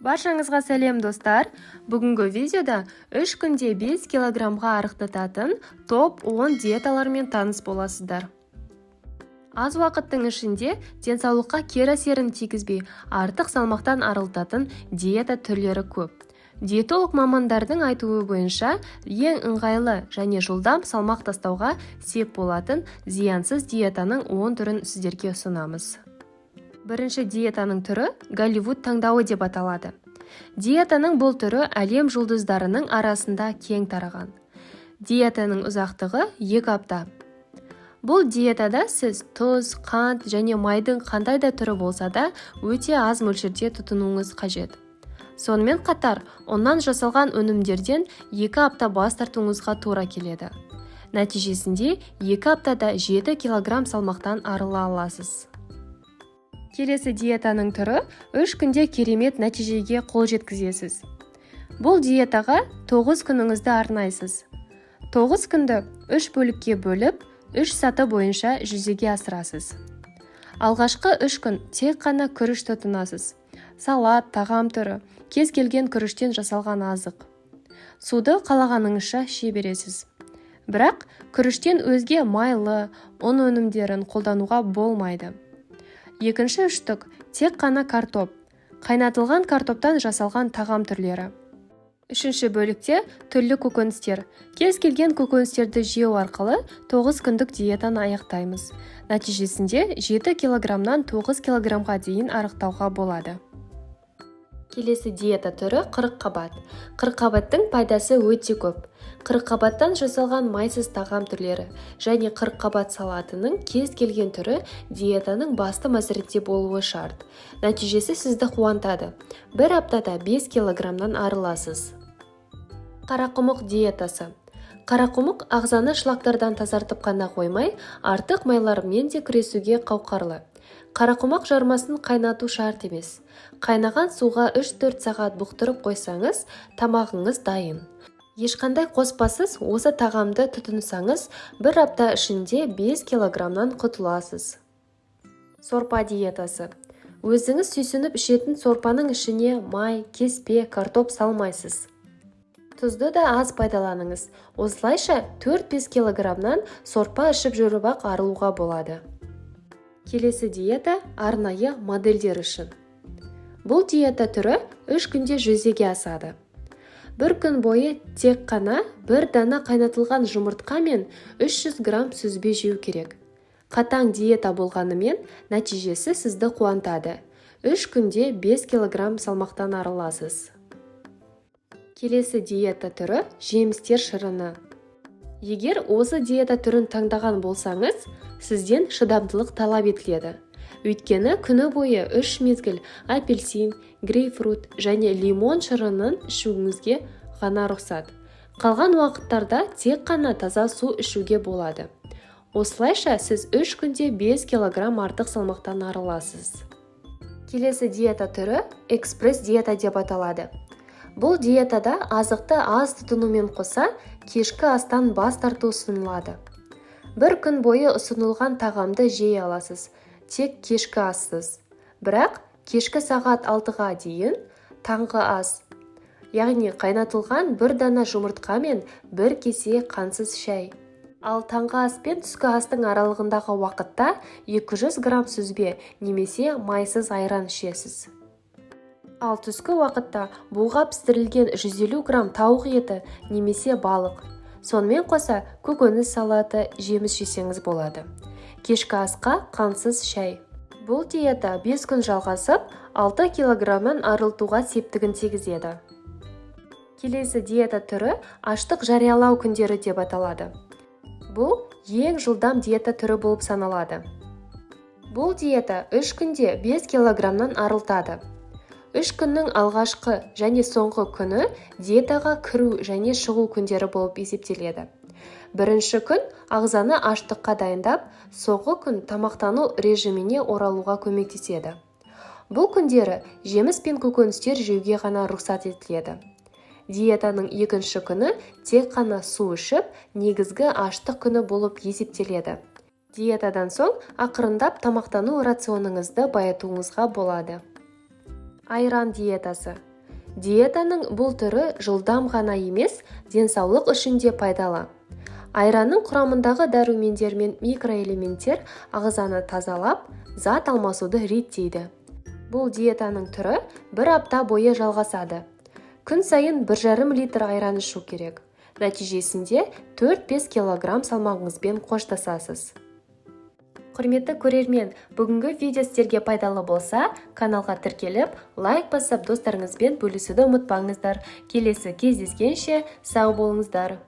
Баршаңызға сәлем достар. Бүгінгі видеода 3 күнде 5 килограммға арықтататын топ 10 диеталармен таныс боласыздар. Аз уақыттың ішінде денсаулыққа кері әсерін тигізбей, артық салмақтан арылтатын диета түрлері көп. Диетолог мамандардың айтуы бойынша, ең ыңғайлы және жылдам салмақ тастауға сеп болатын зиянсыз диетаның 10 түрін сіздерге ұсынамыз. Бірінші диетаның түрі Голливуд таңдауы деп аталады. Диетаның бұл түрі әлем жұлдыздарының арасында кең тараған. Диетаның ұзақтығы 2 апта. Бұл диетада сіз тұз, қант және майдың қандай да түрі болса да өте аз мөлшерде тұтынуыңыз қажет. Сонымен қатар, оннан жасалған өнімдерден 2 апта бас тартуыңызға тура келеді. Нәтижесінде 2 аптада 7 килограмм салмақтан арыла аласыз. Келесі диетаның түрі 3 күнде керемет нәтижеге қол жеткізесіз. Бұл диетаға 9 күніңізді арнайсыз. 9 күнді 3 бөлікке бөліп, 3 саты бойынша жүзеге асырасыз. Алғашқы 3 күн тек қана күріш тұтынасыз. Салат, тағам түрі, кез келген күріштен жасалған азық. Суды қалағаныңызша іше бересіз. Бірақ күріштен өзге майлы, ұн өнімдерін қолдануға болмайды. Екінші үштік тек қана картоп, қайнатылған картоптан жасалған тағам түрлері. Үшінші бөлікте түрлі көкөністер. Кез келген көкөністерді жеу арқылы 9 күндік диетаны аяқтаймыз. Нәтижесінде 7 килограммнан 9 килограммға дейін арықтауға болады. Келесі диета түрі қырыққабат. Қырыққабаттың пайдасы өте көп. Қырыққабаттан жасалған майсыз тағам түрлері және қырыққабат салатының кез келген түрі диетаның басты мәзірінде болуы шарт. Нәтижесі сізді қуантады. 1 аптада 5 килограммнан арыласыз. Қарақұмық диетасы. Қарақұмық ағзаны шлактардан тазартып қана қоймай, артық майлармен де күресуге қауқарлы. Қарақұмақ жармасын қайнату шарт емес. Қайнаған суға 3-4 сағат бұқтырып қойсаңыз, тамағыңыз дайын. Ешқандай қоспасыз осы тағамды тұтынсаңыз, 1 апта ішінде 5 килограммнан құтыласыз. Сорпа диетасы. Өзіңіз сүйсініп ішетін сорпаның ішіне май, кеспе, картоп салмайсыз. Тұзды да аз пайдаланыңыз. Осылайша 4-5 килограммнан сорпа ішіп жүріп ақ арылуға болады. Келесі диета арнайы модельдер үшін. Бұл диета түрі 3 күнде жүзеге асады. 1 күн бойы тек қана 1 дана қайнатылған жұмыртқа мен 300 грамм сүзбе жеу керек. Қатаң диета болғанымен нәтижесі сізді қуантады. 3 күнде 5 килограмм салмақтан арыласыз. Келесі диета түрі жемістер шырыны. Егер осы диета түрін таңдаған болсаңыз, сізден шыдамдылық талап етіледі. Өйткені күні бойы 3 мезгіл апельсин, грейпфрут және лимон шырынын ішуіңізге ғана рұқсат. Қалған уақыттарда тек қана таза су ішуге болады. Осылайша сіз 3 күнде 5 килограмм артық салмақтан арыласыз. Келесі диета түрі экспресс диета деп аталады. Бұл диетада азықты аз тұтынумен қоса, кешкі астан бас тарту ұсынылады. 1 күн бойы ұсынылған тағамды жей аласыз. Тек кешкі ассыз. Бірақ кешкі сағат 6-ға дейін таңғы ас. Яғни қайнатылған 1 дана жұмыртқа мен 1 кесе қансыз шай. Ал таңғы ас пен түскі астың аралығындағы уақытта 200 грамм сүзбе немесе майсыз айран ішесіз. Ал түскі уақытта буға пістірілген 150 грамм тауық еті немесе балық. Сонымен қоса көкөніс салаты, жеміс жесеңіз болады. Кешкі асқа қансыз шай. Бұл диета 5 күн жалғасып, 6 килограммнан арылтуға септігін тигізеді. Келесі диета түрі аштық жариялау күндері деп аталады. Бұл ең жылдам диета түрі болып саналады. Бұл диета 3 күнде 5 килограммнан арылтады. 3 күннің алғашқы және соңғы күні диетаға кіру және шығу күндері болып есептеледі. Бірінші күн ағзаны аштыққа дайындап, соңғы күн тамақтану режиміне оралуға көмектеседі. Бұл күндері жеміс пен көкөністер жеуге ғана рұқсат етіледі. Диетаның екінші күні тек қана су ішіп, негізгі аштық күні болып есептеледі. Диетадан соң ақырындап тамақтану рационыңызды байытуыңызға болады. Айран диетасы. Диетаның бұл түрі жылдам ғана емес, денсаулық үшін де пайдалы. Айранның құрамындағы дәрумендер мен микроэлементтер ағзаны тазалап, зат алмасуды реттейді. Бұл диетаның түрі 1 апта бойы жалғасады. Күн сайын 1,5 литр айран ішу керек. Нәтижесінде 4-5 килограмм салмағыңызбен қоштасасыз. Құрметті көрермен, бүгінгі видео сіздерге пайдалы болса, каналға тіркеліп, лайк басып, достарыңызбен бөлісуді ұмытпаңыздар. Келесі кездескенше сау болыңыздар.